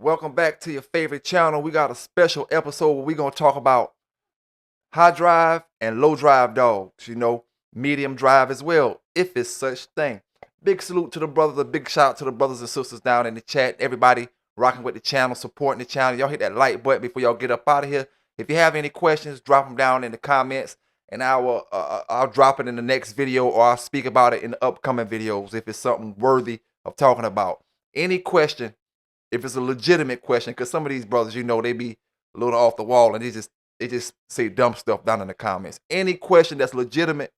Welcome back to your favorite channel. We got a special episode where we're going to talk about high drive and low drive dogs. Medium drive as well, if it's such thing. Big salute to the brothers, a big shout out to the brothers and sisters down in the chat. Everybody rocking with the channel, supporting the channel. Y'all hit that like button before y'all get up out of here. If you have any questions, drop them down in the comments, and I'll drop it in the next video, or I'll speak about it in the upcoming videos if it's something worthy of talking about. Any question, if it's a legitimate question, because some of these brothers, they be a little off the wall and they just say dumb stuff down in the comments. Any question that's legitimate,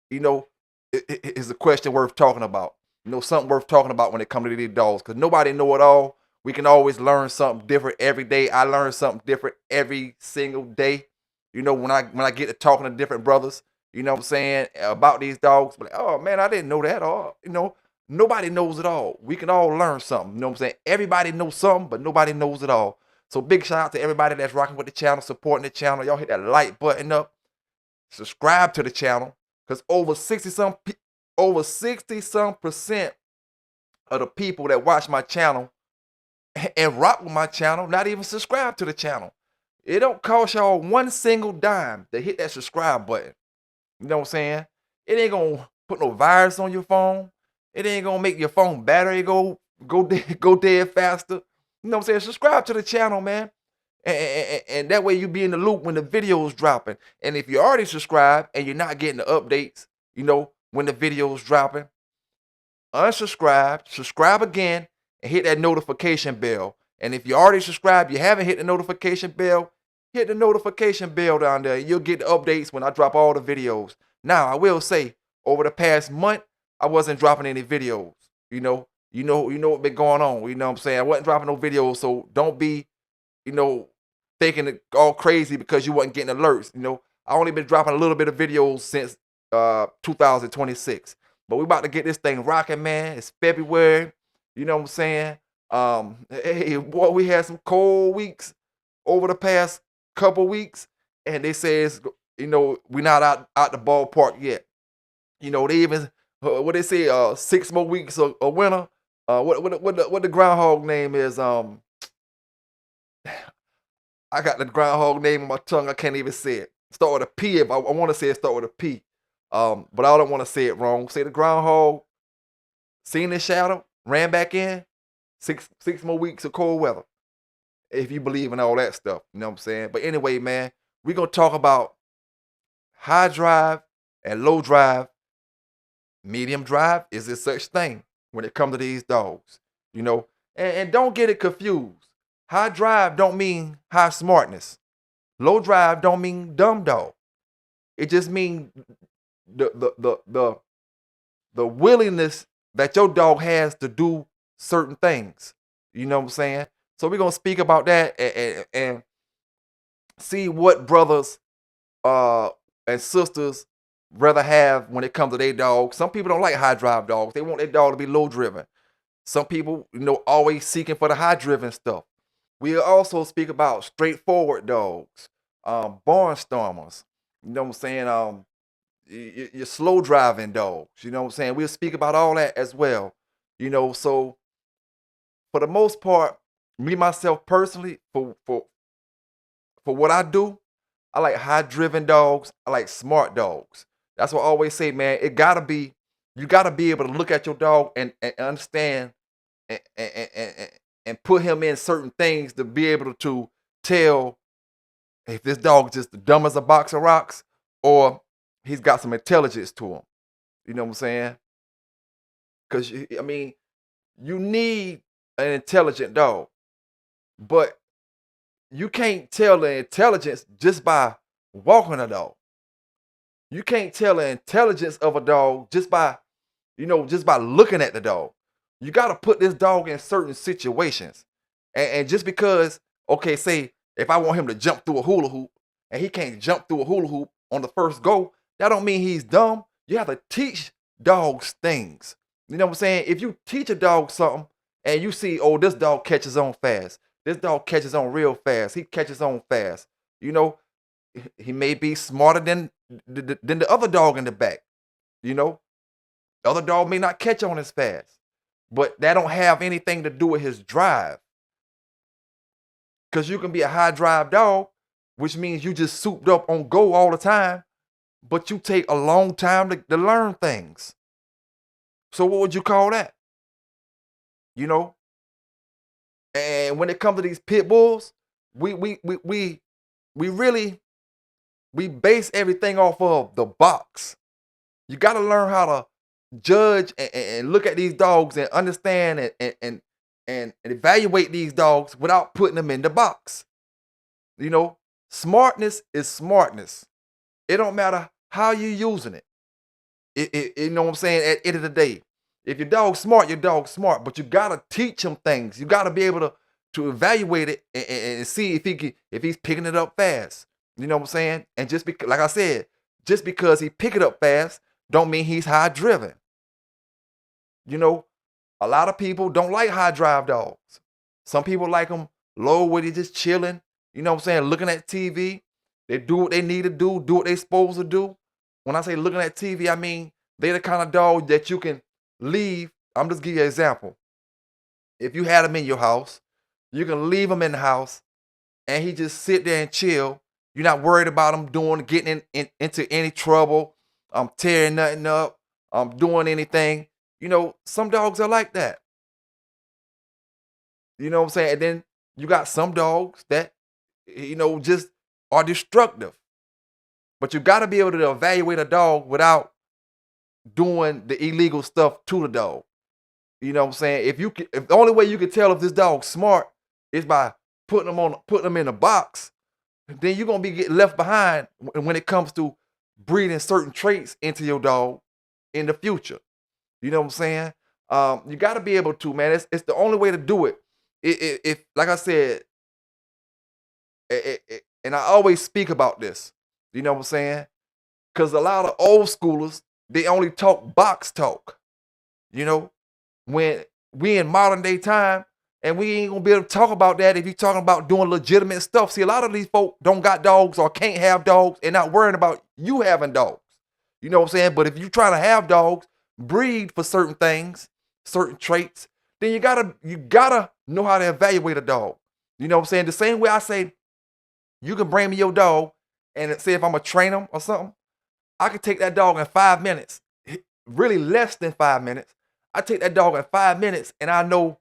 is a question worth talking about. Something worth talking about when it comes to these dogs, because nobody know it all. We can always learn something different every day. I learn something different every single day. When I get to talking to different brothers, what I'm saying, about these dogs, but like, oh man, I didn't know that. Or nobody knows it all. We can all learn something. You know what I'm saying? Everybody knows something, but nobody knows it all. So big shout out to everybody that's rocking with the channel, supporting the channel. Y'all hit that like button up. Subscribe to the channel, because over 60% of the people that watch my channel and rock with my channel not even subscribe to the channel. It don't cost y'all one single dime to hit that subscribe button. You know what I'm saying? It ain't gonna put no virus on your phone. It ain't gonna make your phone battery go dead faster. You know what I'm saying? Subscribe to the channel, man. And that way you be in the loop when the video's dropping. And if you already subscribed and you're not getting the updates, when the video's dropping, unsubscribe, subscribe again, and hit that notification bell. And if you already subscribed, you haven't hit the notification bell, hit the notification bell down there. You'll get the updates when I drop all the videos. Now, I will say, over the past month, I wasn't dropping any videos. You know what been going on. You know what I'm saying? I wasn't dropping no videos, so don't be, thinking it all crazy because you wasn't getting alerts. I only been dropping a little bit of videos since 2026. But we about to get this thing rocking, man. It's February. You know what I'm saying? Hey, boy, we had some cold weeks over the past couple weeks, and they say it's, we're not out the ballpark yet. They even what they say, 6 more weeks of winter. What the groundhog name is? I got the groundhog name on my tongue. I can't even say it. Start with a P. If I want to say it, start with a P. But I don't want to say it wrong. Say the groundhog seen his shadow, ran back in. Six more weeks of cold weather. If you believe in all that stuff, you know what I'm saying? But anyway, man, we're going to talk about high drive and low drive. Medium drive, is there such thing when it comes to these dogs? And don't get it confused. High drive don't mean high smartness. Low drive don't mean dumb dog. It just means the willingness that your dog has to do certain things. You know what I'm saying? So we're gonna speak about that and see what brothers and sisters rather have when it comes to their dogs. Some people don't like high drive dogs. They want their dog to be low driven. Some people, always seeking for the high driven stuff. We'll also speak about straightforward dogs, barnstormers. You know what I'm saying? Your slow driving dogs. You know what I'm saying? We'll speak about all that as well. So for the most part, me myself personally, for what I do, I like high driven dogs. I like smart dogs. That's what I always say, man. You gotta be able to look at your dog and understand and put him in certain things to be able to tell if this dog is just the dumb as a box of rocks or he's got some intelligence to him. You know what I'm saying? Because, you need an intelligent dog, but you can't tell the intelligence just by walking a dog. You can't tell the intelligence of a dog just by looking at the dog. You got to put this dog in certain situations. And just because, okay, say if I want him to jump through a hula hoop and he can't jump through a hula hoop on the first go, that don't mean he's dumb. You have to teach dogs things. You know what I'm saying? If you teach a dog something and you see, oh, this dog catches on fast. This dog catches on real fast. He catches on fast. He may be smarter than the other dog in the back. The other dog may not catch on as fast, but that don't have anything to do with his drive. Because you can be a high drive dog, which means you just souped up on go all the time, but you take a long time to learn things. So what would you call that? You know? And when it comes to these pit bulls, we really we base everything off of the box. You got to learn how to judge and look at these dogs and understand and evaluate these dogs without putting them in the box. You know, smartness is smartness. It don't matter how you using it. You know what I'm saying? At the end of the day, if your dog's smart, your dog's smart. But you gotta teach him things. You gotta be able to evaluate it and see if he's picking it up fast. You know what I'm saying? And just because, like I said, just because he pick it up fast, don't mean he's high driven. You know, a lot of people don't like high drive dogs. Some people like them low where they just chilling. You know what I'm saying? Looking at TV. They do what they need to do what they supposed to do. When I say looking at TV, I mean they're the kind of dog that you can leave. I'm just give you an example. If you had him in your house, you can leave him in the house and he just sit there and chill. You're not worried about him getting into any trouble, tearing nothing up, doing anything. You know, some dogs are like that. You know what I'm saying? And then you got some dogs that, you know, just are destructive. But you got to be able to evaluate a dog without doing the illegal stuff to the dog. You know what I'm saying? If the only way you can tell if this dog's smart is by putting them in a box, then you're gonna be getting left behind when it comes to breeding certain traits into your dog in the future. You know what I'm saying? You got to be able to, man. It's the only way to do it. If like I said, and I always speak about this. You know what I'm saying? Because a lot of old schoolers, they only talk box talk. You know, when we in modern day time, and we ain't gonna be able to talk about that if you're talking about doing legitimate stuff. See, a lot of these folk don't got dogs or can't have dogs and not worrying about you having dogs. You know what I'm saying? But if you're trying to have dogs, breed for certain things, certain traits, then you gotta know how to evaluate a dog. You know what I'm saying? The same way I say, you can bring me your dog and say if I'm gonna train him or something, I can take that dog in 5 minutes, really less than 5 minutes. I take that dog in 5 minutes and I know,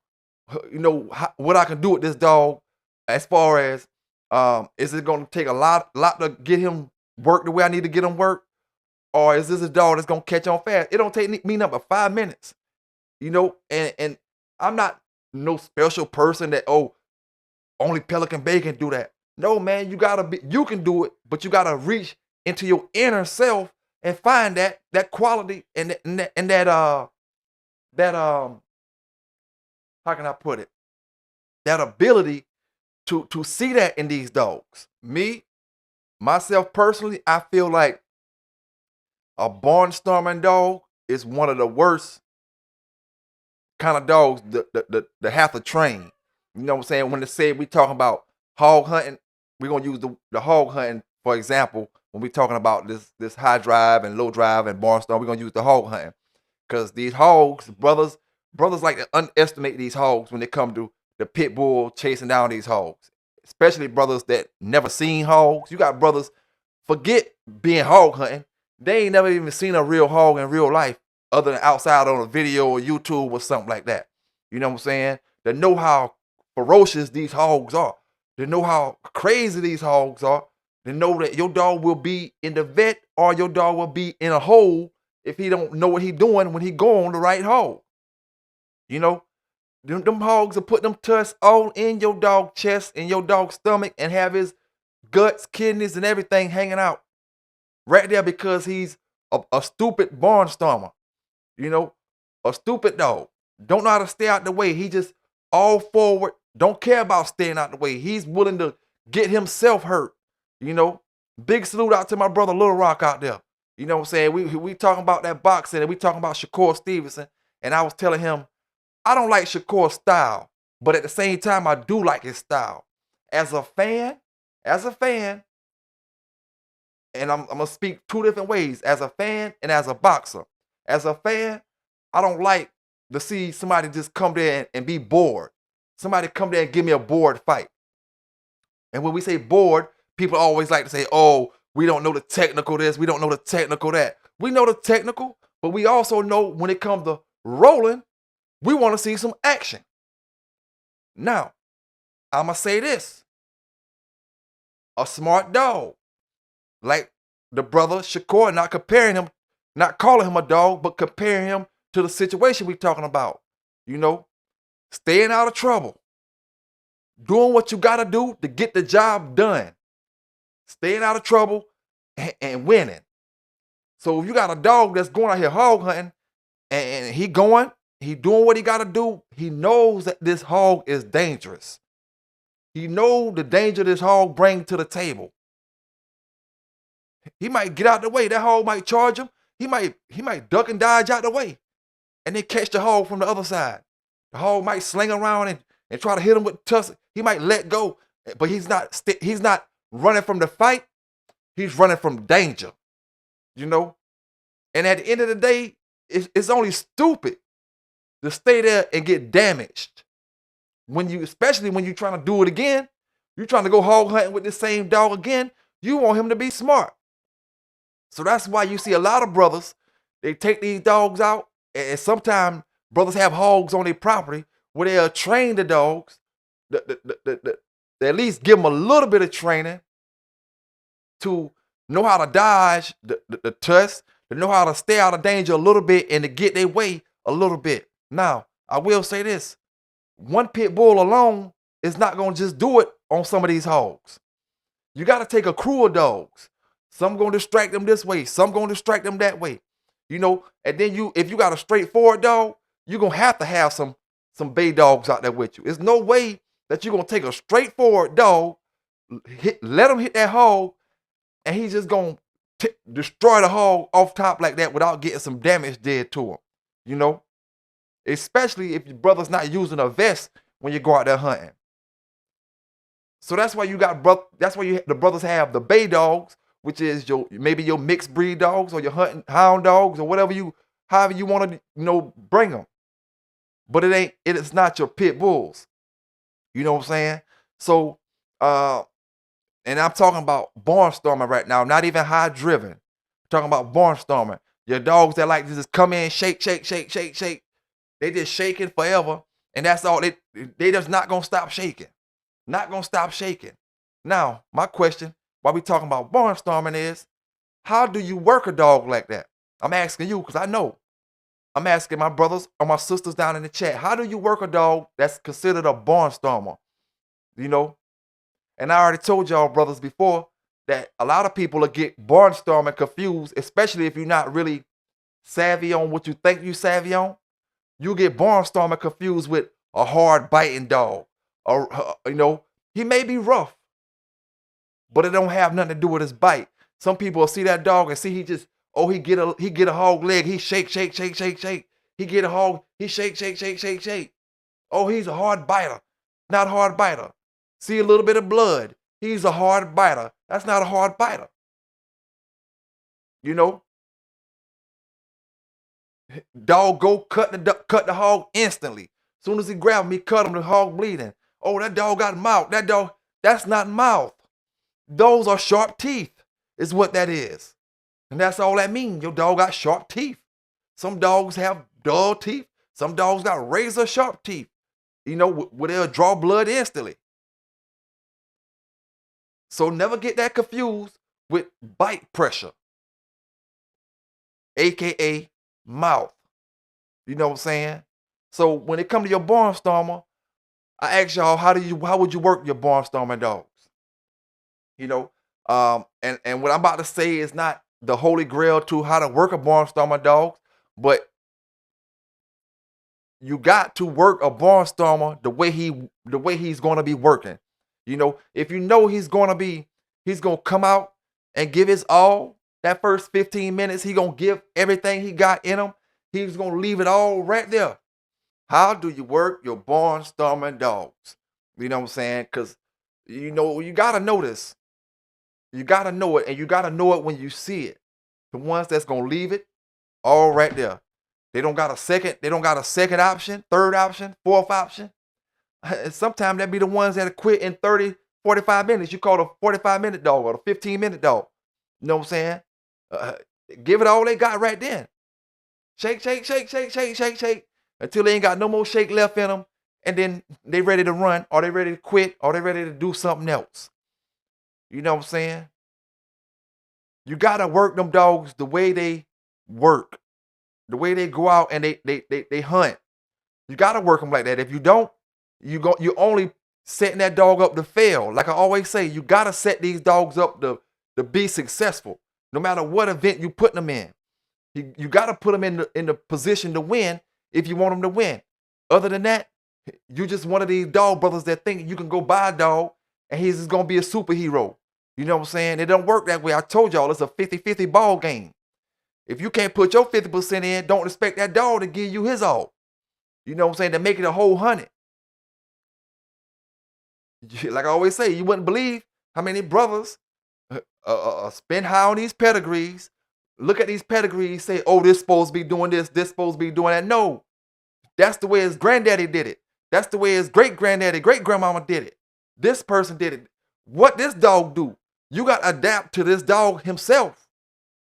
you know, what I can do with this dog as far as, is it going to take a lot to get him work the way I need to get him work? Or is this a dog that's going to catch on fast? It don't take me nothing but 5 minutes, you know, and I'm not no special person that, oh, only Pelican Bay can do that. No, man, you can do it, but you got to reach into your inner self and find that quality and that how can I put it? That ability to see that in these dogs. Myself personally, I feel like a barnstorming dog is one of the worst kind of dogs that have to train. You know what I'm saying? When they say we talking about hog hunting, we're gonna use the hog hunting for example. When we talking about this high drive and low drive and barnstorm, we're gonna use the hog hunting. Because these hogs, brothers like to underestimate these hogs when they come to the pit bull chasing down these hogs. Especially brothers that never seen hogs. You got brothers, forget being hog hunting. They ain't never even seen a real hog in real life other than outside on a video or YouTube or something like that. You know what I'm saying? They know how ferocious these hogs are. They know how crazy these hogs are. They know that your dog will be in the vet or your dog will be in a hole if he don't know what he doing when he go on the right hole. You know, them hogs will put them tusks all in your dog chest and your dog's stomach and have his guts, kidneys, and everything hanging out right there because he's a stupid barnstormer. You know, a stupid dog. Don't know how to stay out the way. He just all forward, don't care about staying out the way. He's willing to get himself hurt. You know, big salute out to my brother Little Rock out there. You know what I'm saying? We talking about that boxing and we talking about Shakur Stevenson. And I was telling him, I don't like Shakur's style, but at the same time, I do like his style. As a fan, and I'm gonna speak two different ways, as a fan and as a boxer. As a fan, I don't like to see somebody just come there and be bored. Somebody come there and give me a bored fight. And when we say bored, people always like to say, oh, we don't know the technical this, we don't know the technical that. We know the technical, but we also know when it comes to rolling, we want to see some action. Now, I'm going to say this. A smart dog, like the brother Shakur, not comparing him, not calling him a dog, but comparing him to the situation we're talking about. Staying out of trouble. Doing what you got to do to get the job done. Staying out of trouble and winning. So if you got a dog that's going out here hog hunting and he doing what he got to do, he knows that this hog is dangerous. He knows the danger this hog brings to the table. He might get out the way. That hog might charge him. He might duck and dodge out the way and then catch the hog from the other side. The hog might sling around and try to hit him with tusks. He might let go, but he's not running from the fight. He's running from danger, And at the end of the day, it's only stupid to stay there and get damaged. Especially when you're trying to do it again, you're trying to go hog hunting with the same dog again, you want him to be smart. So that's why you see a lot of brothers, they take these dogs out, and sometimes brothers have hogs on their property where they'll train the dogs, they at least give them a little bit of training to know how to dodge the tusk, to know how to stay out of danger a little bit and to get their way a little bit. Now, I will say this. One pit bull alone is not going to just do it on some of these hogs. You got to take a crew of dogs. Some going to distract them this way. Some going to distract them that way. And then if you got a straightforward dog, you're going to have some bay dogs out there with you. There's no way that you're going to take a straightforward dog, let him hit that hog, and he's just going to destroy the hog off top like that without getting some damage did to him, Especially if your brother's not using a vest when you go out there hunting. So that's why the brothers have the bay dogs, which is maybe your mixed breed dogs or your hunting hound dogs or however you want to, bring them. But it is not your pit bulls. You know what I'm saying? So, and I'm talking about barnstorming right now, not even high driven. I'm talking about barnstorming. Your dogs that like to just come in, shake, shake, shake, shake, shake. They just shaking forever, and that's all. They just not gonna stop shaking. Not gonna stop shaking. Now, my question, while we talking about barnstorming, is how do you work a dog like that? I'm asking you because I know. I'm asking my brothers or my sisters down in the chat. How do you work a dog that's considered a barnstormer? And I already told y'all brothers before that a lot of people will get barnstorming confused, especially if you're not really savvy on what you think you savvy on. You get barnstorming confused with a hard biting dog. Or, he may be rough, but it don't have nothing to do with his bite. Some people will see that dog and see he get a hog leg, he shake, shake, shake, shake, shake. He get a hog, he shake, shake, shake, shake, shake. Oh, he's a hard biter. Not a hard biter. See a little bit of blood. He's a hard biter. That's not a hard biter. Dog go cut the hog instantly. Soon as he grab him, he cut him, the hog bleeding. Oh, that dog got mouth. That's not mouth. Those are sharp teeth, is what that is. And that's all that means. Your dog got sharp teeth. Some dogs have dull teeth. Some dogs got razor sharp teeth, where they'll draw blood instantly. So never get that confused with bite pressure, AKA mouth. You know what I'm saying? So when it comes to your barnstormer, I ask y'all, how would you work your barnstorming dogs? And what I'm about to say is not the holy grail to how to work a barnstormer dog, but you got to work a barnstormer the way he's going to be working. If he's going to come out and give his all, that first 15 minutes, he going to give everything he got in him. He's going to leave it all right there. How do you work your barnstorming dogs? You know what I'm saying? Because, you got to know this. You got to know it, and you got to know it when you see it. The ones that's going to leave it all right there. They don't got a second option, third option, fourth option. Sometimes that be the ones that quit in 30, 45 minutes. You call it a 45-minute dog or a 15-minute dog. You know what I'm saying? Uh, give it all they got right then. Shake, shake, shake, shake, shake, shake, shake, until they ain't got no more shake left in them. And then they ready to run, or they ready to quit, or they ready to do something else. You know what I'm saying? You got to work them dogs the way they work, the way they go out and they hunt. You got to work them like that. If you don't, you only setting that dog up to fail. Like I always say, you got to set these dogs up to be successful, no matter what event you put them in. You got to put them in the position to win if you want them to win. Other than that, you just one of these dog brothers that think you can go buy a dog and he's just going to be a superhero. You know what I'm saying? It don't work that way. I told y'all it's a 50-50 ball game. If you can't put your 50% in, don't expect that dog to give you his all. You know what I'm saying? To make it a whole 100. Like I always say, you wouldn't believe how many brothers spend high on these pedigrees, look at these pedigrees, say, oh, this supposed to be doing this supposed to be doing that. No, that's the way his granddaddy did it. That's the way his great-granddaddy, great-grandmama did it. This person did it. What this dog do? You got to adapt to this dog himself.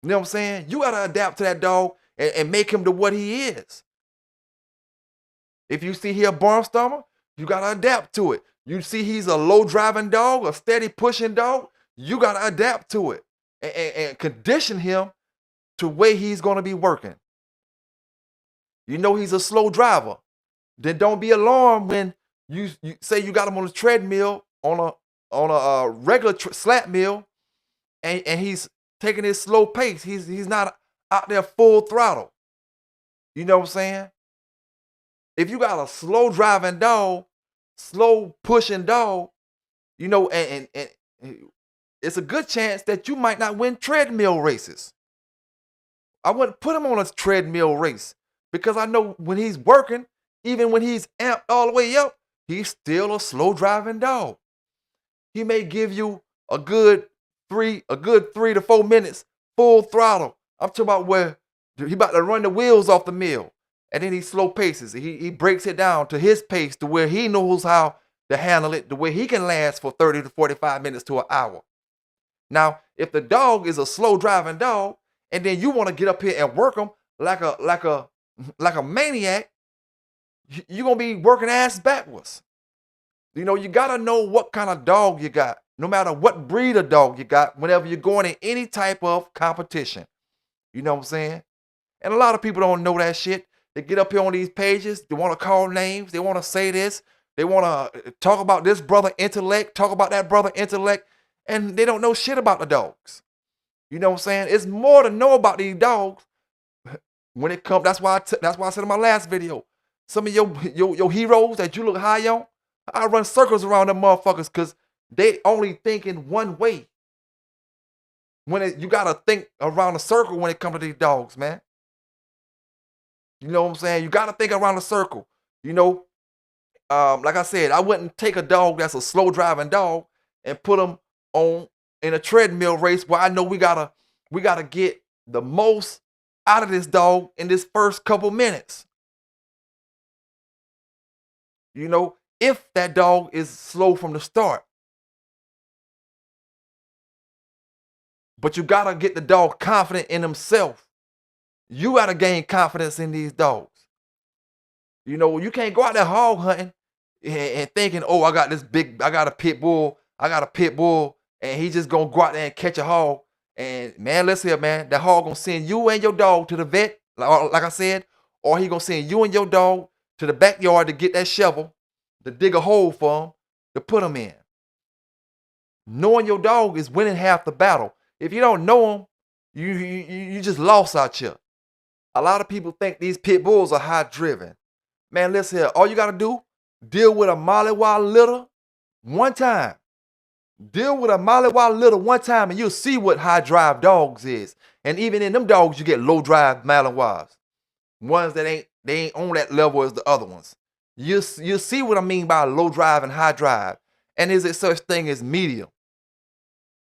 You know what I'm saying? You got to adapt to that dog and make him to what he is. If you see he a barnstormer, you got to adapt to it. You see he's a low-driving dog, a steady pushing dog, you got to adapt to it and condition him to where he's going to be working. You know he's a slow driver. Then don't be alarmed when you say you got him on a treadmill, on a regular slap mill, and he's taking his slow pace. He's not out there full throttle. You know what I'm saying? If you got a slow driving dog, slow pushing dog, you know, and it's a good chance that you might not win treadmill races. I wouldn't put him on a treadmill race because I know when he's working, even when he's amped all the way up, he's still a slow driving dog. He may give you a good 3 to 4 minutes full throttle. I'm talking about where he about to run the wheels off the mill, and then he slow paces. He breaks it down to his pace to where he knows how to handle it, the way he can last for 30 to 45 minutes to an hour. Now, if the dog is a slow driving dog, and then you want to get up here and work him like a maniac, you're gonna be working ass backwards. You know, you gotta know what kind of dog you got, no matter what breed of dog you got, whenever you're going in any type of competition. You know what I'm saying? And a lot of people don't know that shit. They get up here on these pages, they want to call names, they want to say this, they want to talk about this brother intellect, talk about that brother intellect, and they don't know shit about the dogs. You know what I'm saying? It's more to know about these dogs when it comes. That's why I said in my last video, some of your heroes that you look high on, I run circles around them motherfuckers because they only think in one way. You gotta think around a circle when it comes to these dogs, man. You know what I'm saying? You gotta think around a circle. You know, like I said, I wouldn't take a dog that's a slow driving dog and put him in a treadmill race where I know we gotta get the most out of this dog in this first couple minutes. You know, if that dog is slow from the start. But you gotta get the dog confident in himself. You gotta gain confidence in these dogs. You know, you can't go out there hog hunting and thinking, oh, I got a pit bull, and he's just gonna go out there and catch a hog. And man, listen here, man, that hog gonna send you and your dog to the vet, like I said, or he gonna send you and your dog to the backyard to get that shovel, to dig a hole for him, to put him in. Knowing your dog is winning half the battle. If you don't know him, you just lost out here. A lot of people think these pit bulls are high driven. Man, listen here, all you gotta do, deal with a molly-wild litter one time. Deal with a molly-wild litter one time and you'll see what high drive dogs is. And even in them dogs, you get low drive molly-wilds. Ones that ain't on that level as the other ones. You'll see what I mean by low drive and high drive. And is it such thing as medium?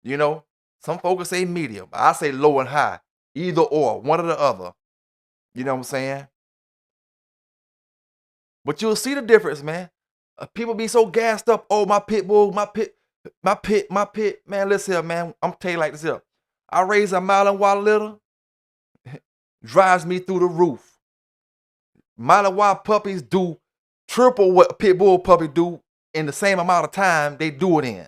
You know, some folks say medium. I say low and high. Either or, one or the other. You know what I'm saying? But you'll see the difference, man. People be so gassed up. Oh, my pit bull, My pit, man, listen here, man. I'm tell you like this here. I raise a Malinois litter, drives me through the roof. Malinois puppies do triple what a pit bull puppy do in the same amount of time they do it in.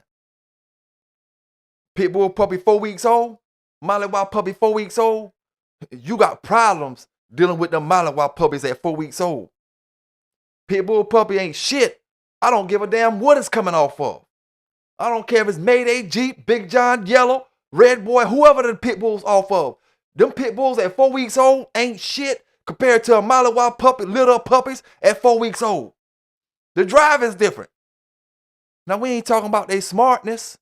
Pit bull puppy 4 weeks old, Malinois puppy 4 weeks old. You got problems dealing with the Malinois puppies at 4 weeks old. Pit bull puppy ain't shit. I don't give a damn what it's coming off of. I don't care if it's Mayday, Jeep, Big John, Yellow, Red Boy, whoever the pit bulls off of. Them pit bulls at 4 weeks old ain't shit compared to a Malinois puppy, little puppies at 4 weeks old. The driving's different. Now, we ain't talking about their smartness.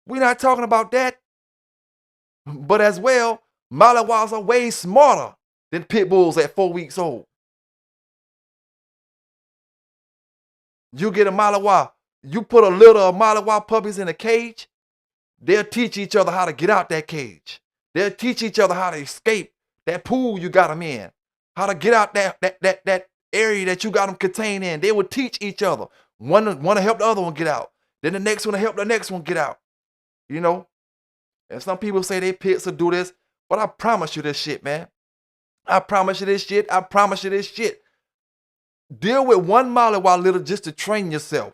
We're not talking about that. But as well, Malinois are way smarter than pit bulls at 4 weeks old. You get a Malinois, you put a litter of Malinois puppies in a cage, they'll teach each other how to get out that cage. They'll teach each other how to escape that pool you got them in, how to get out that area that you got them contained in. They will teach each other. One to help the other one get out. Then the next one to help the next one get out. You know? And some people say they pits will do this, but I promise you this shit, man. I promise you this shit. I promise you this shit. Deal with one Malinois litter just to train yourself.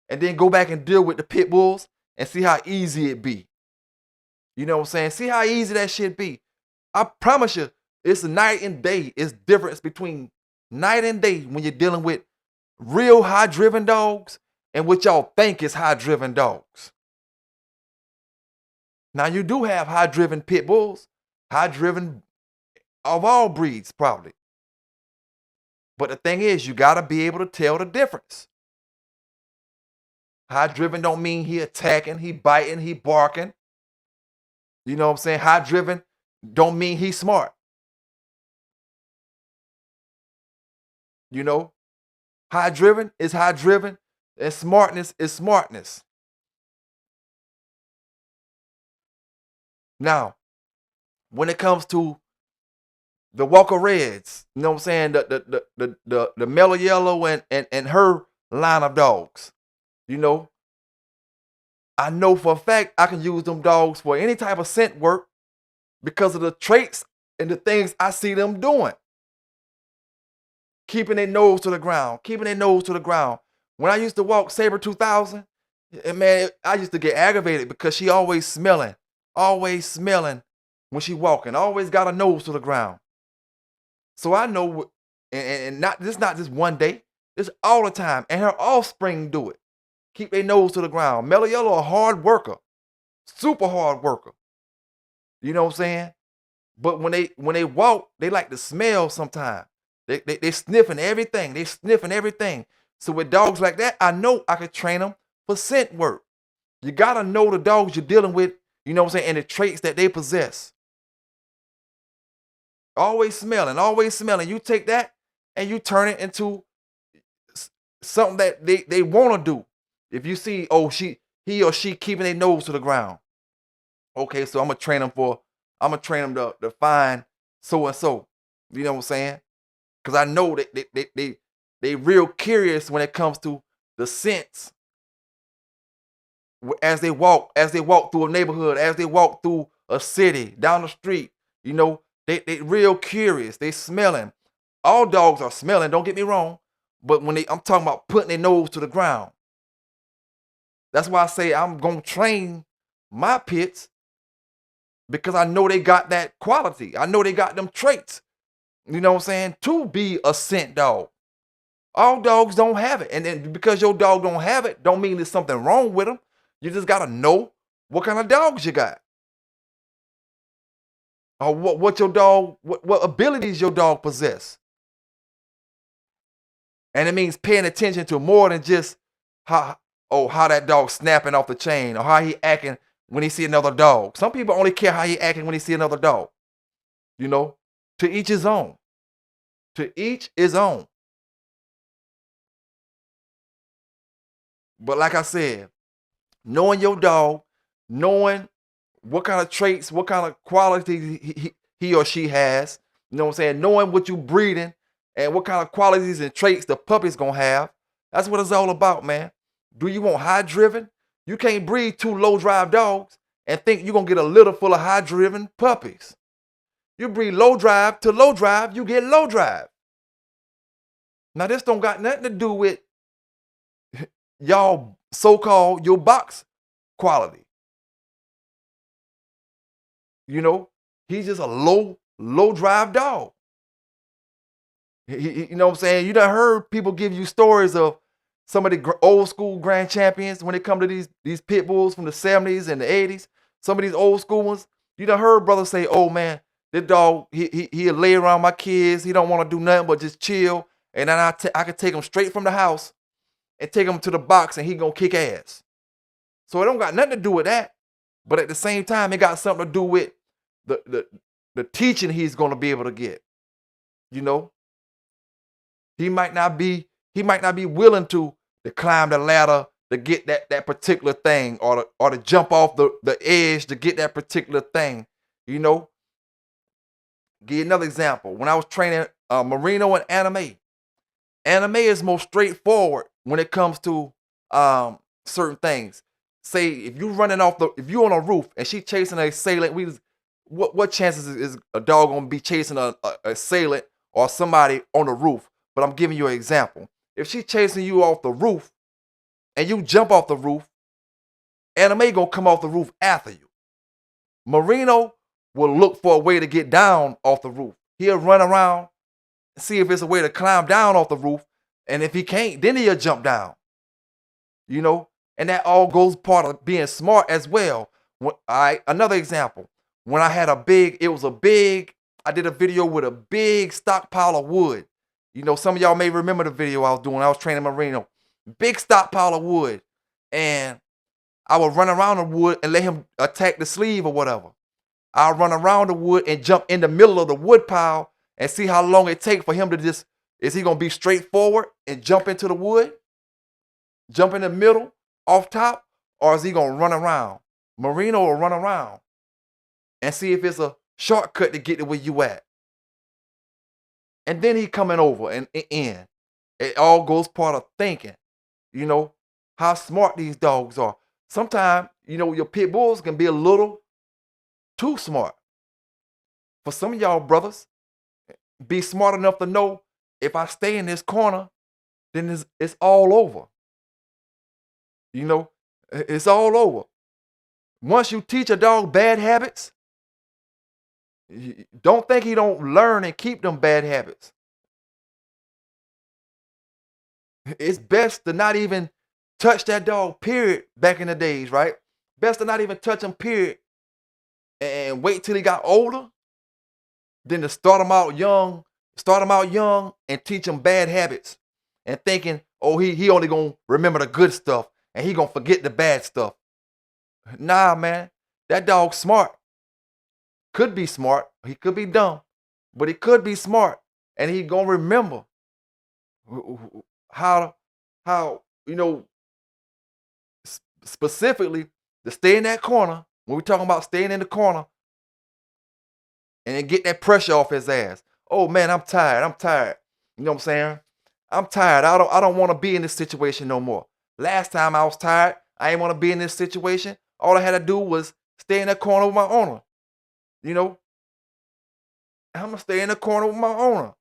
And then go back and deal with the pit bulls and see how easy it be. You know what I'm saying? See how easy that shit be. I promise you, it's night and day. It's difference between night and day when you're dealing with real high-driven dogs and what y'all think is high-driven dogs. Now, you do have high-driven pit bulls, high-driven of all breeds, probably. But the thing is, you got to be able to tell the difference. High-driven don't mean he attacking, he biting, he barking. You know what I'm saying? High-driven don't mean he's smart. You know? High-driven is high-driven, and smartness is smartness. Now, when it comes to the Walker Reds, you know what I'm saying? The Mellow Yellow and her line of dogs, you know, I know for a fact I can use them dogs for any type of scent work because of the traits and the things I see them doing. Keeping their nose to the ground, keeping their nose to the ground. When I used to walk Saber 2000, and man, I used to get aggravated because she always smelling when she walking, always got her nose to the ground. So I know, and not just one day, it's all the time. And her offspring do it. Keep their nose to the ground. Mellow Yellow, a hard worker, super hard worker. You know what I'm saying? But when they walk, they like to smell sometimes. They sniffing everything. They sniffing everything. So with dogs like that, I know I could train them for scent work. You gotta know the dogs you're dealing with, you know what I'm saying, and the traits that they possess. Always smelling, always smelling. You take that and you turn it into something that they want to do. If you see, oh, he or she keeping their nose to the ground. Okay, so I'm gonna train them to find so and so. You know what I'm saying? Because I know that they real curious when it comes to the scents. As they walk through a neighborhood, as they walk through a city, down the street, you know, they real curious. They smelling. All dogs are smelling, don't get me wrong. But when I'm talking about putting their nose to the ground. That's why I say I'm gonna train my pits because I know they got that quality. I know they got them traits. You know what I'm saying? To be a scent dog. All dogs don't have it. And then because your dog don't have it, don't mean there's something wrong with them. You just gotta know what kind of dogs you got. Or what abilities your dog possess. And it means paying attention to more than just how that dog snapping off the chain or how he acting when he see another dog. Some people only care how he acting when he see another dog. You know, to each his own. To each his own. But like I said, knowing your dog, knowing what kind of traits, what kind of qualities he or she has, you know what I'm saying? Knowing what you breeding and what kind of qualities and traits the puppy's gonna have. That's what it's all about, man. Do you want high driven? You can't breed 2 low drive dogs and think you're gonna get a litter full of high driven puppies. You breed low drive to low drive, you get low drive. Now this don't got nothing to do with y'all so-called your box quality. You know, he's just a low drive dog. You know what I'm saying? You done heard people give you stories of some of the old school grand champions when it come to these pit bulls from the 70s and the 80s. Some of these old school ones, you done heard brothers say, "Oh man, this dog he'll lay around my kids. He don't want to do nothing but just chill, and then I can take him straight from the house and take him to the box, and he gonna kick ass." So it don't got nothing to do with that, but at the same time, it got something to do with the teaching he's gonna be able to get. You know, he might not be willing to climb the ladder to get that particular thing, or to jump off the edge to get that particular thing. You know, give you another example. When I was training Merino and Anime is more straightforward when it comes to certain things. Say if if you on a roof and she chasing a assailant, what chances is a dog gonna be chasing a assailant or somebody on the roof? But I'm giving you an example. If she chasing you off the roof and you jump off the roof, Anime gonna come off the roof after you. Merino will look for a way to get down off the roof. He'll run around, see if there's a way to climb down off the roof, and if he can't, then he'll jump down. You know, and that all goes part of being smart as well. Another example. When I had I did a video with a big stockpile of wood. You know, some of y'all may remember the video I was doing. I was training Merino. Big stockpile of wood. And I would run around the wood and let him attack the sleeve or whatever. I'll run around the wood and jump in the middle of the wood pile and see how long it takes for him to is he going to be straightforward and jump into the wood? Jump in the middle, off top? Or is he going to run around? Merino will run around and see if it's a shortcut to get to where you at. And then he coming over and in. It all goes part of thinking, you know, how smart these dogs are. Sometimes, you know, your pit bulls can be a little too smart. For some of y'all brothers, be smart enough to know if I stay in this corner, then it's all over. You know, it's all over. Once you teach a dog bad habits, don't think he don't learn and keep them bad habits. It's best to not even touch that dog, period, back in the days, right? Best to not even touch him, period, and wait till he got older than to start him out young and teach him bad habits and thinking, oh, he only gonna remember the good stuff and he gonna forget the bad stuff. Nah, man, that dog's smart. Could be smart, he could be dumb, but he could be smart, and he gonna remember how you know, specifically to stay in that corner. When we're talking about staying in the corner and then get that pressure off his ass. Oh man, I'm tired. You know what I'm saying? I'm tired. I don't want to be in this situation no more. Last time I was tired, I didn't want to be in this situation. All I had to do was stay in that corner with my owner. You know, I'm gonna stay in the corner with my owner.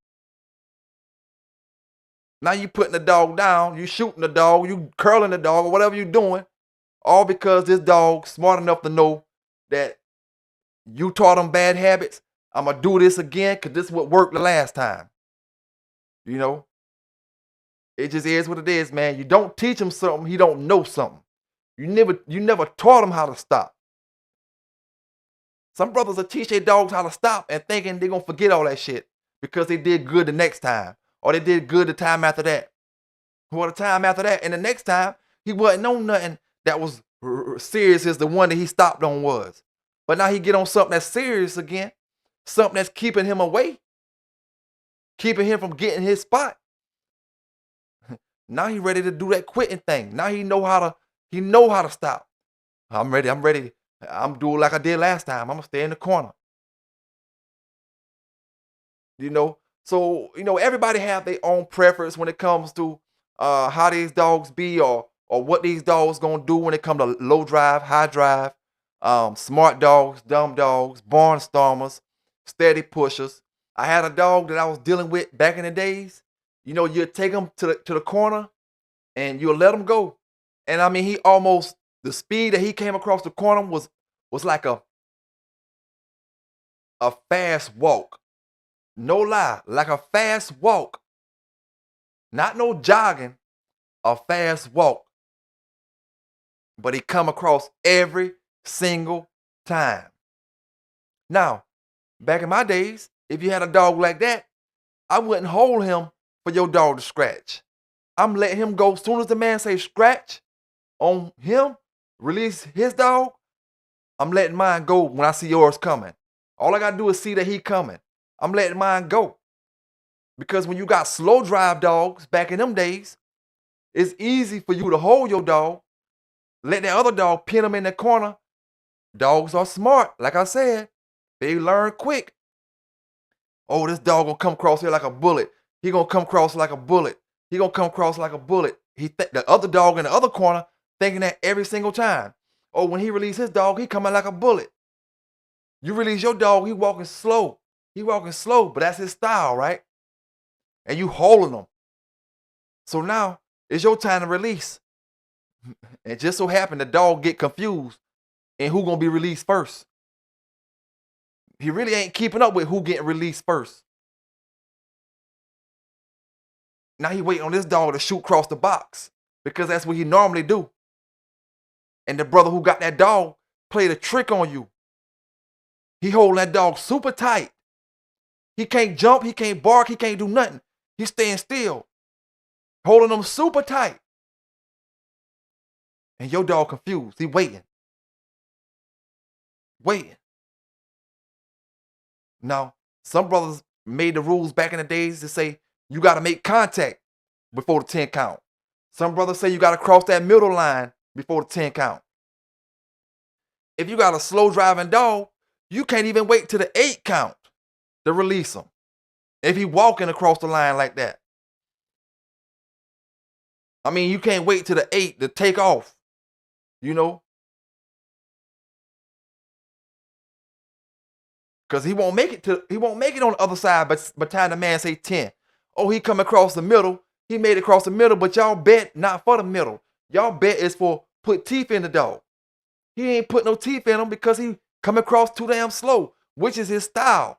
Now you putting the dog down, you shooting the dog, you curling the dog, or whatever you're doing, all because this dog smart enough to know that you taught him bad habits. I'm gonna do this again because this is what worked the last time. You know, it just is what it is, man. You don't teach him something, he don't know something. You never taught him how to stop. Some brothers will teach their dogs how to stop and thinking they're going to forget all that shit because they did good the next time or they did good the time after that. Well, the time after that and the next time, he wasn't on nothing that was serious as the one that he stopped on was. But now he get on something that's serious again, something that's keeping him away, keeping him from getting his spot. Now he ready to do that quitting thing. Now he know how to stop. I'm ready. I'm doing like I did last time. I'm gonna stay in the corner. You know, so you know everybody have their own preference when it comes to how these dogs be or or what these dogs gonna do when it come to low drive, high drive, smart dogs, dumb dogs, barnstormers, steady pushers. I had a dog that I was dealing with back in the days. You know, you'd take him to the corner and you'll let him go. And I mean, he almost, the speed that he came across the corner was like a fast walk. No lie, like a fast walk. Not no jogging, a fast walk. But he come across every single time. Now, back in my days, if you had a dog like that, I wouldn't hold him for your dog to scratch. I'm letting him go as soon as the man say scratch on him, release his dog, I'm letting mine go when I see yours coming. All I gotta do is see that he coming. I'm letting mine go. Because when you got slow drive dogs back in them days, it's easy for you to hold your dog, let that other dog pin him in the corner. Dogs are smart, like I said. They learn quick. Oh, this dog gonna come across here like a bullet. He gonna come across like a bullet. He gonna come across like a bullet. The other dog in the other corner thinking that every single time. Oh, when he release his dog, he coming like a bullet. You release your dog, he walking slow. He walking slow, but that's his style, right? And you holding him. So now it's your time to release. And just so happened the dog get confused and who gonna be released first. He really ain't keeping up with who getting released first. Now he waiting on this dog to shoot across the box because that's what he normally do. And the brother who got that dog played a trick on you. He holding that dog super tight. He can't jump, he can't bark, he can't do nothing. He's staying still, holding them super tight. And your dog confused. He waiting. Waiting. Now, some brothers made the rules back in the days to say you got to make contact before the 10 count. Some brothers say you got to cross that middle line before the 10 count. If you got a slow driving dog, you can't even wait till the 8 count to release him. If he walking across the line like that. I mean, you can't wait till the 8 to take off, you know? Because he won't make it on the other side by the time the man say 10. Oh, he come across the middle. He made it across the middle, but y'all bet not for the middle. Y'all bet is for put teeth in the dog. He ain't put no teeth in him because he come across too damn slow, which is his style.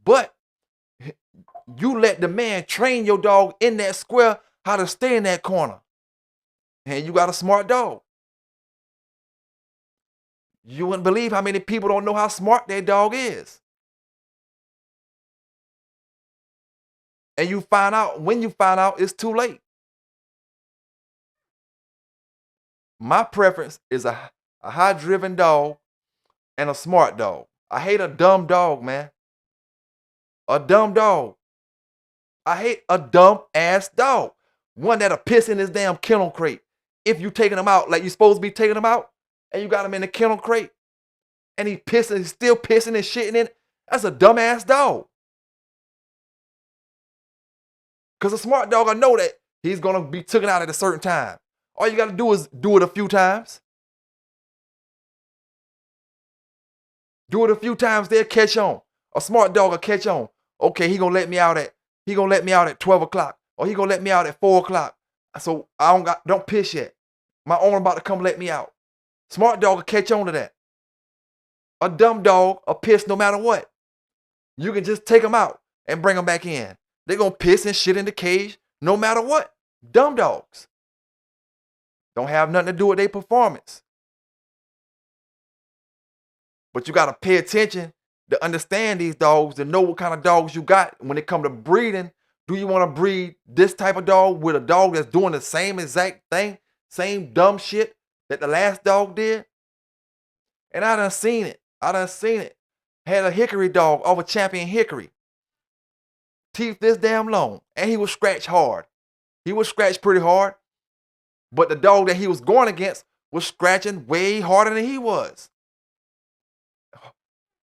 But you let the man train your dog in that square how to stay in that corner. And you got a smart dog. You wouldn't believe how many people don't know how smart their dog is. And you find out, when you find out, it's too late. My preference is a high-driven dog and a smart dog. I hate a dumb dog, man. A dumb dog. I hate a dumb-ass dog. One that'll piss in his damn kennel crate. If you taking him out like you're supposed to be taking him out, and you got him in the kennel crate, and he's still pissing and shitting in it, that's a dumb-ass dog. Because a smart dog, I know that he's going to be taken out at a certain time. All you got to do is do it a few times. Do it a few times, they'll catch on. A smart dog will catch on. Okay, he going to let me out at 12 o'clock. Or he going to let me out at 4 o'clock. So I don't piss yet. My owner about to come let me out. Smart dog will catch on to that. A dumb dog will piss no matter what. You can just take them out and bring them back in. They're going to piss and shit in the cage no matter what. Dumb dogs. Don't have nothing to do with their performance. But you got to pay attention to understand these dogs, to know what kind of dogs you got when it comes to breeding. Do you want to breed this type of dog with a dog that's doing the same exact thing, same dumb shit that the last dog did? And I done seen it. Had a hickory dog off a champion hickory. Teeth this damn long. And he was scratched hard. He was scratched pretty hard. But the dog that he was going against was scratching way harder than he was.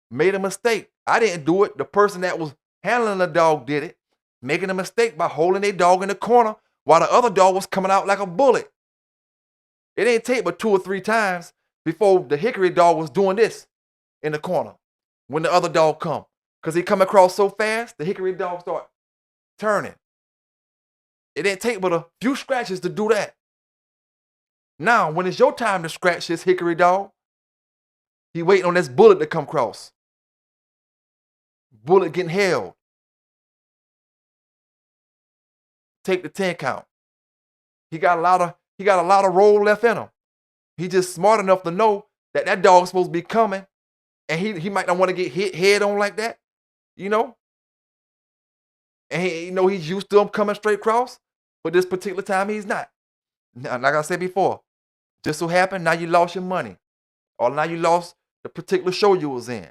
Made a mistake. I didn't do it. The person that was handling the dog did it, making a mistake by holding their dog in the corner while the other dog was coming out like a bullet. It didn't take but 2 or 3 times before the hickory dog was doing this in the corner when the other dog come. Because he come across so fast, the hickory dog start turning. It didn't take but a few scratches to do that. Now, when it's your time to scratch this hickory dog, he waiting on this bullet to come across. Bullet getting held. Take the 10 count. He got a lot of roll left in him. He just smart enough to know that that dog's supposed to be coming, and he might not want to get hit head on like that, you know. And he's used to him coming straight across, but this particular time he's not. Now, like I said before, just so happened now you lost your money, or now you lost the particular show you was in.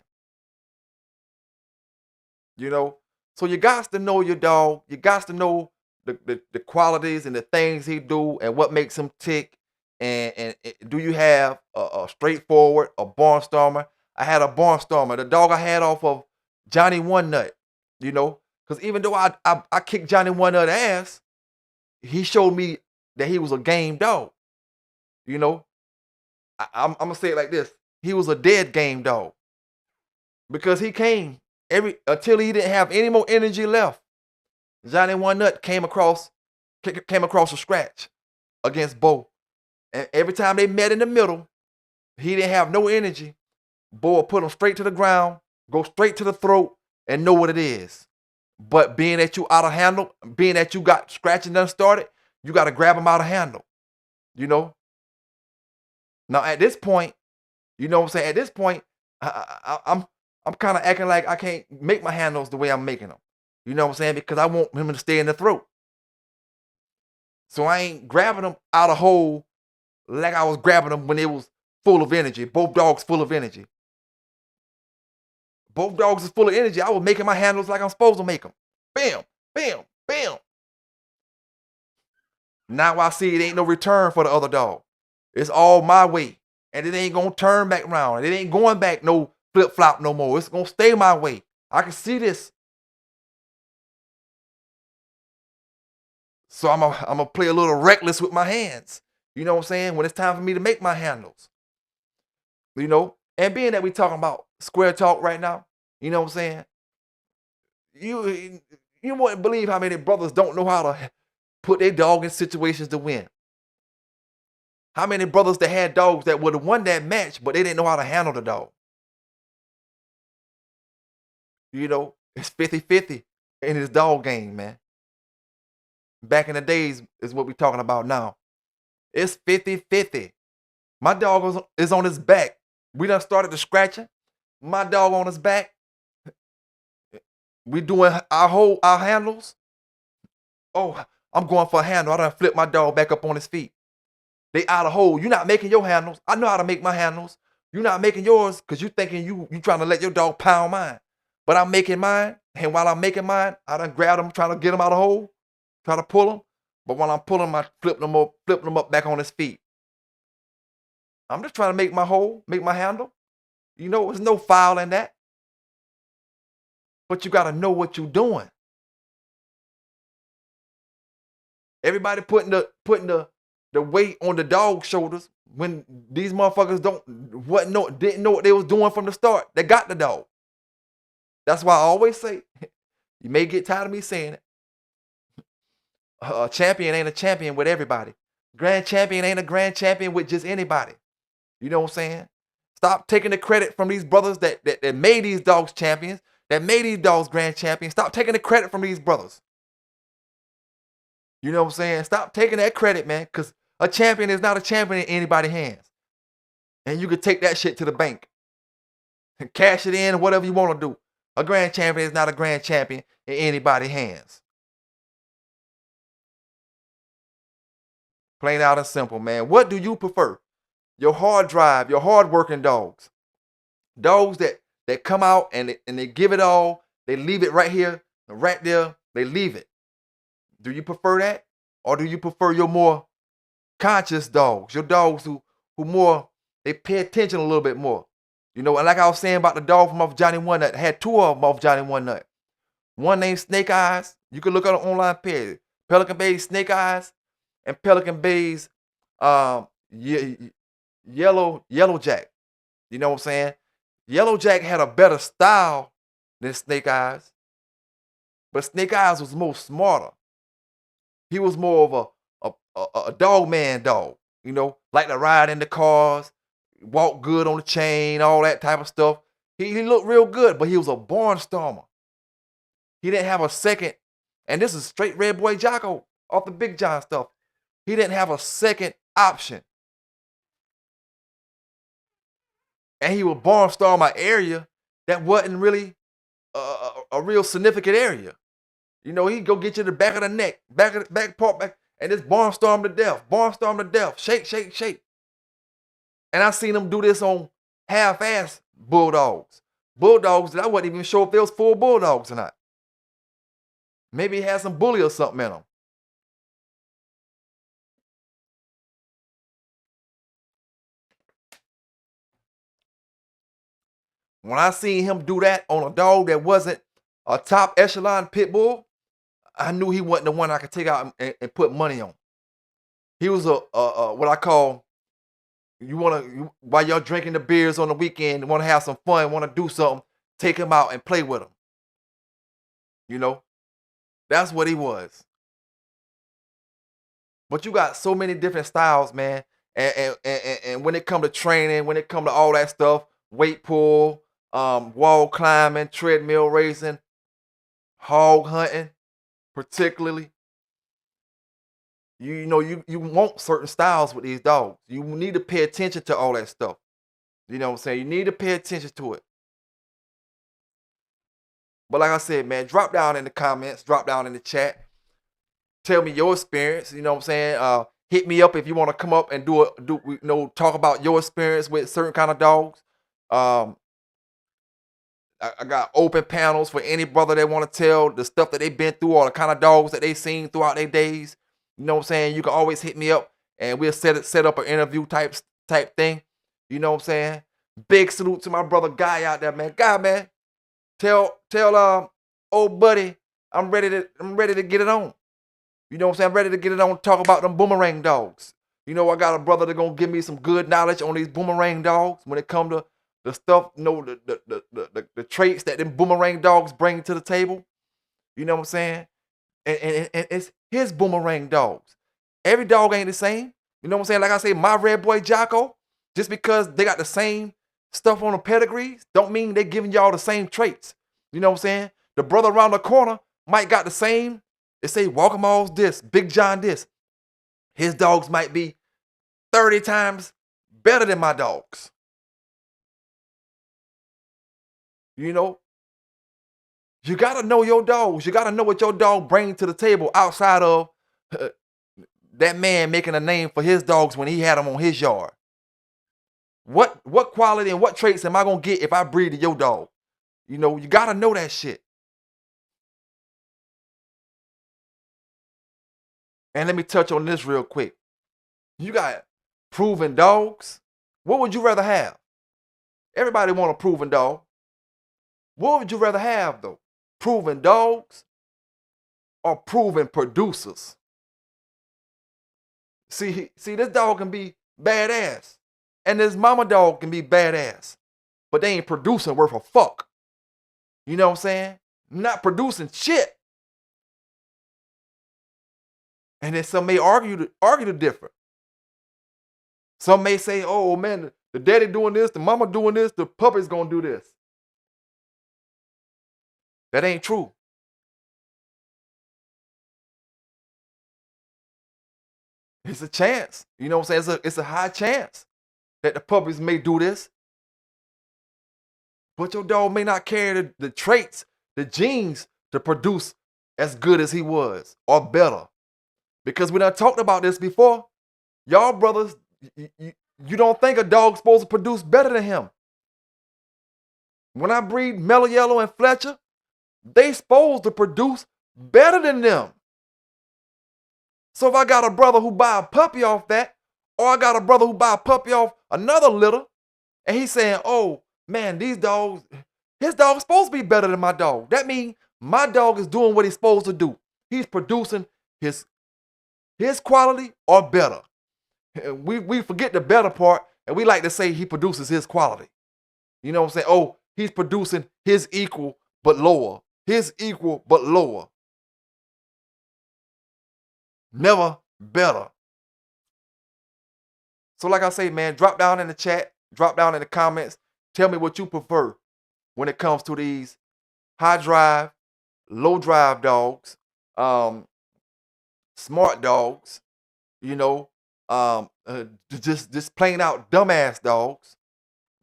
You know, so you got to know your dog. You got to know the qualities and the things he do and what makes him tick. And do you have a straightforward, a barnstormer? I had a barnstormer, the dog I had off of Johnny One Nut, you know, because even though I kicked Johnny One Nut ass, he showed me that he was a game dog. You know, I'm gonna say it like this: he was a dead game dog because he came until he didn't have any more energy left. Johnny One Nut came across a scratch against Bo. And every time they met in the middle, he didn't have no energy. Bo would put him straight to the ground, go straight to the throat, and know what it is. But being that you out of handle, being that you got scratching done started, you got to grab him out of handle. You know? Now at this point, you know what I'm saying? At this point, I'm kind of acting like I can't make my handles the way I'm making them. You know what I'm saying? Because I want him to stay in the throat. So I ain't grabbing him out of hole like I was grabbing them when it was full of energy. Both dogs full of energy. Both dogs is full of energy. I was making my handles like I'm supposed to make them. Bam, bam, bam. Now I see it ain't no return for the other dog. It's all my way. And it ain't going to turn back around. It ain't going back no flip-flop no more. It's going to stay my way. I can see this. So I'm going to play a little reckless with my hands. You know what I'm saying? When it's time for me to make my handles. You know? And being that we talking about square talk right now, you know what I'm saying? You wouldn't believe how many brothers don't know how to put their dog in situations to win. How many brothers that had dogs that would have won that match, but they didn't know how to handle the dog. You know, it's 50-50 in his dog game, man. Back in the days is what we're talking about now. It's 50-50. My dog is on his back. We done started the scratching. My dog on his back. We doing our handles. Oh, I'm going for a handle. I done flip my dog back up on his feet. They out of hole. You're not making your handles. I know how to make my handles. You're not making yours because you thinking you trying to let your dog pound mine. But I'm making mine. And while I'm making mine, I done grabbed him, trying to get him out of the hole. Try to pull him. But while I'm pulling him, I flipping him up back on his feet. I'm just trying to make my hole, make my handle. You know, there's no foul in that. But you got to know what you're doing. Everybody putting the weight on the dog's shoulders when these motherfuckers didn't know what they was doing from the start. They got the dog. That's why I always say, you may get tired of me saying it. A champion ain't a champion with everybody. Grand champion ain't a grand champion with just anybody. You know what I'm saying? Stop taking the credit from these brothers that made these dogs champions, that made these dogs grand champions. Stop taking the credit from these brothers. You know what I'm saying? Stop taking that credit, man, because a champion is not a champion in anybody's hands. And you can take that shit to the bank and cash it in, whatever you want to do. A grand champion is not a grand champion in anybody's hands. Plain out and simple, man. What do you prefer? Your hard drive, your hard working dogs. Dogs that come out and they give it all. They leave it right here, right there. They leave it. Do you prefer that? Or do you prefer your more conscious dogs? Your dogs who more, they pay attention a little bit more. You know, and like I was saying about the dog from off Johnny One Nut, I had 2 of them off Johnny One Nut. One named Snake Eyes. You can look on the online page. Pelican Bay Snake Eyes and Pelican Bay's Yellow Jack. You know what I'm saying? Yellow Jack had a better style than Snake Eyes, but Snake Eyes was more smarter. He was more of a dog man dog, you know, like to ride in the cars, walk good on the chain, all that type of stuff. He looked real good, but he was a barnstormer. He didn't have a second, and this is straight Red Boy Jocko off the Big John stuff. He didn't have a second option. And he would barnstorm an area that wasn't really a real significant area. You know, he'd go get you the back of the neck, back part, and just barnstorm to death, shake, shake, shake. And I seen him do this on half-ass bulldogs. Bulldogs that I wasn't even sure if they was full bulldogs or not. Maybe he had some bully or something in them. When I seen him do that on a dog that wasn't a top echelon pit bull, I knew he wasn't the one I could take out and put money on. He was a what I call, while y'all drinking the beers on the weekend, want to have some fun, want to do something, take him out and play with him. You know, that's what he was. But you got so many different styles, man. And when it come to training, when it come to all that stuff, weight pull, wall climbing, treadmill racing, hog hunting, particularly, you know, you want certain styles with these dogs. You need to pay attention to all that stuff. You know what I'm saying? You need to pay attention to it. But like I said, man, drop down in the comments, drop down in the chat. Tell me your experience. You know what I'm saying? Hit me up if you want to come up and talk about your experience with certain kind of dogs. I got open panels for any brother that want to tell the stuff that they've been through or the kind of dogs that they seen throughout their days. You know what I'm saying? You can always hit me up and we'll set up an interview type thing. You know what I'm saying? Big salute to my brother Guy out there, man. Guy, man, tell old buddy I'm ready to get it on. You know what I'm saying? I'm ready to get it on, talk about them boomerang dogs. You know, I got a brother that's gonna give me some good knowledge on these boomerang dogs when it come to the stuff, you know, the traits that them boomerang dogs bring to the table. You know what I'm saying? And it's his boomerang dogs. Every dog ain't the same. You know what I'm saying? Like I say, my Red Boy Jocko, just because they got the same stuff on the pedigrees, don't mean they giving y'all the same traits. You know what I'm saying? The brother around the corner might got the same. They say Walkamal's this, Big John this. His dogs might be 30 times better than my dogs. You know, you got to know your dogs. You got to know what your dog brings to the table outside of that man making a name for his dogs when he had them on his yard. What quality and what traits am I going to get if I breed to your dog? You know, you got to know that shit. And let me touch on this real quick. You got proven dogs. What would you rather have? Everybody want a proven dog. What would you rather have, though? Proven dogs or proven producers? See, this dog can be badass. And this mama dog can be badass. But they ain't producing worth a fuck. You know what I'm saying? Not producing shit. And then some may argue the different. Some may say, oh man, the daddy doing this, the mama doing this, the puppy's gonna do this. That ain't true. It's a chance. You know what I'm saying? It's a high chance that the puppies may do this. But your dog may not carry the traits, the genes to produce as good as he was or better. Because we done talked about this before. Y'all brothers, you don't think a dog's supposed to produce better than him. When I breed Mellow Yellow and Fletcher, they supposed to produce better than them. So if I got a brother who buy a puppy off that, or I got a brother who buy a puppy off another litter, and he's saying, oh man, his dog's supposed to be better than my dog. That means my dog is doing what he's supposed to do. He's producing his quality or better. We forget the better part, and we like to say he produces his quality. You know what I'm saying? Oh, he's producing his equal but lower. His equal but lower. Never better. So like I say, man, drop down in the chat, drop down in the comments. Tell me what you prefer when it comes to these high drive, low drive dogs, smart dogs, you know, just plain out dumbass dogs,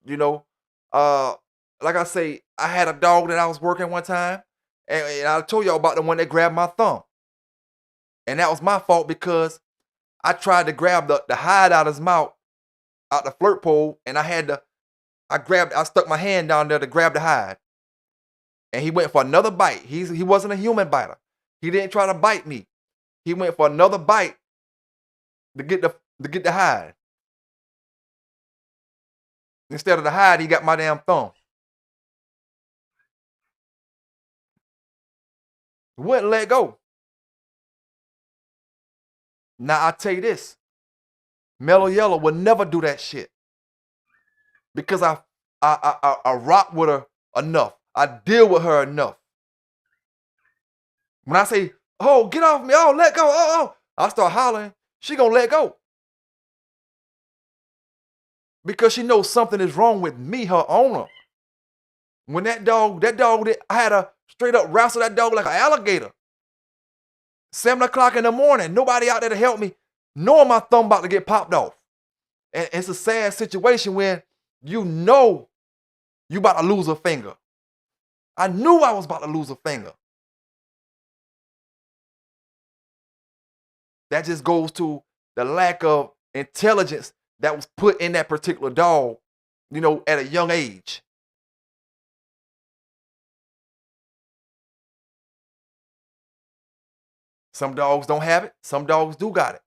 you know. Like I say, I had a dog that I was working one time, and I told y'all about the one that grabbed my thumb. And that was my fault because I tried to grab the hide out of his mouth, out the flirt pole, and I stuck my hand down there to grab the hide. And he went for another bite. He wasn't a human biter. He didn't try to bite me. He went for another bite to get the hide. Instead of the hide, he got my damn thumb. Wouldn't let go. Now I tell you this, Mellow Yellow would never do that shit because I rock with her enough. I deal with her enough. When I say, "Oh, get off me! Oh, let go! Oh!" I start hollering. She gonna let go because she knows something is wrong with me, her owner. When that dog, I had to straight up wrestle that dog like an alligator. 7 o'clock in the morning, nobody out there to help me, knowing my thumb about to get popped off. And it's a sad situation when you know you about to lose a finger. I knew I was about to lose a finger. That just goes to the lack of intelligence that was put in that particular dog, you know, at a young age. Some dogs don't have it. Some dogs do got it.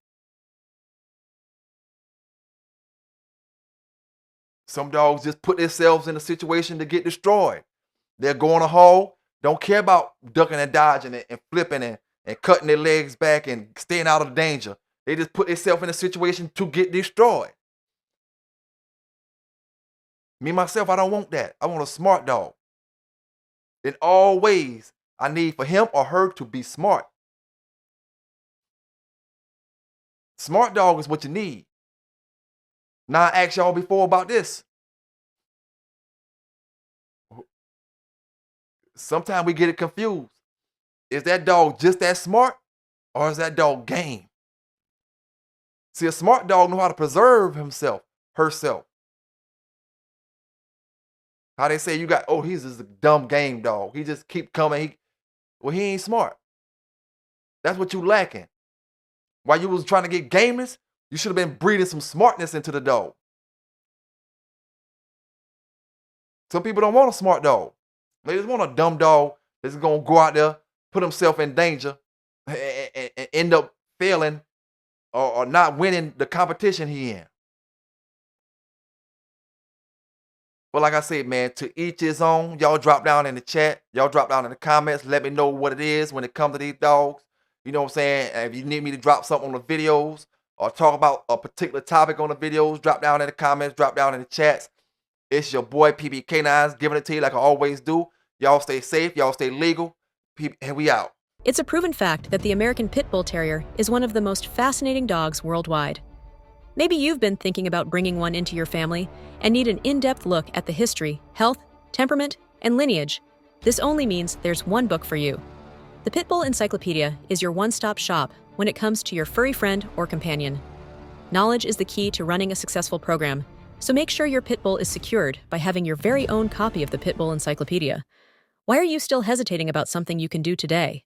Some dogs just put themselves in a situation to get destroyed. They're going a hole, don't care about ducking and dodging and flipping and cutting their legs back and staying out of danger. They just put themselves in a situation to get destroyed. Me, myself, I don't want that. I want a smart dog. In all ways, I need for him or her to be smart. Smart dog is what you need. Now, I asked y'all before about this. Sometimes we get it confused. Is that dog just that smart or is that dog game? See, a smart dog knows how to preserve himself, herself. How they say he's just a dumb game dog. He just keep coming. He ain't smart. That's what you lacking. While you was trying to get gameness, you should have been breeding some smartness into the dog. Some people don't want a smart dog. They just want a dumb dog that's going to go out there, put himself in danger, and end up failing or not winning the competition he in. But like I said, man, to each his own. Y'all drop down in the chat. Y'all drop down in the comments. Let me know what it is when it comes to these dogs. You know what I'm saying? If you need me to drop something on the videos or talk about a particular topic on the videos, drop down in the comments, drop down in the chats. It's your boy PB K9s giving it to you like I always do. Y'all stay safe. Y'all stay legal. And we out. It's a proven fact that the American Pit Bull Terrier is one of the most fascinating dogs worldwide. Maybe you've been thinking about bringing one into your family and need an in-depth look at the history, health, temperament, and lineage. This only means there's one book for you. The Pitbull Encyclopedia is your one-stop shop when it comes to your furry friend or companion. Knowledge is the key to running a successful program, so make sure your pit bull is secured by having your very own copy of the Pitbull Encyclopedia. Why are you still hesitating about something you can do today?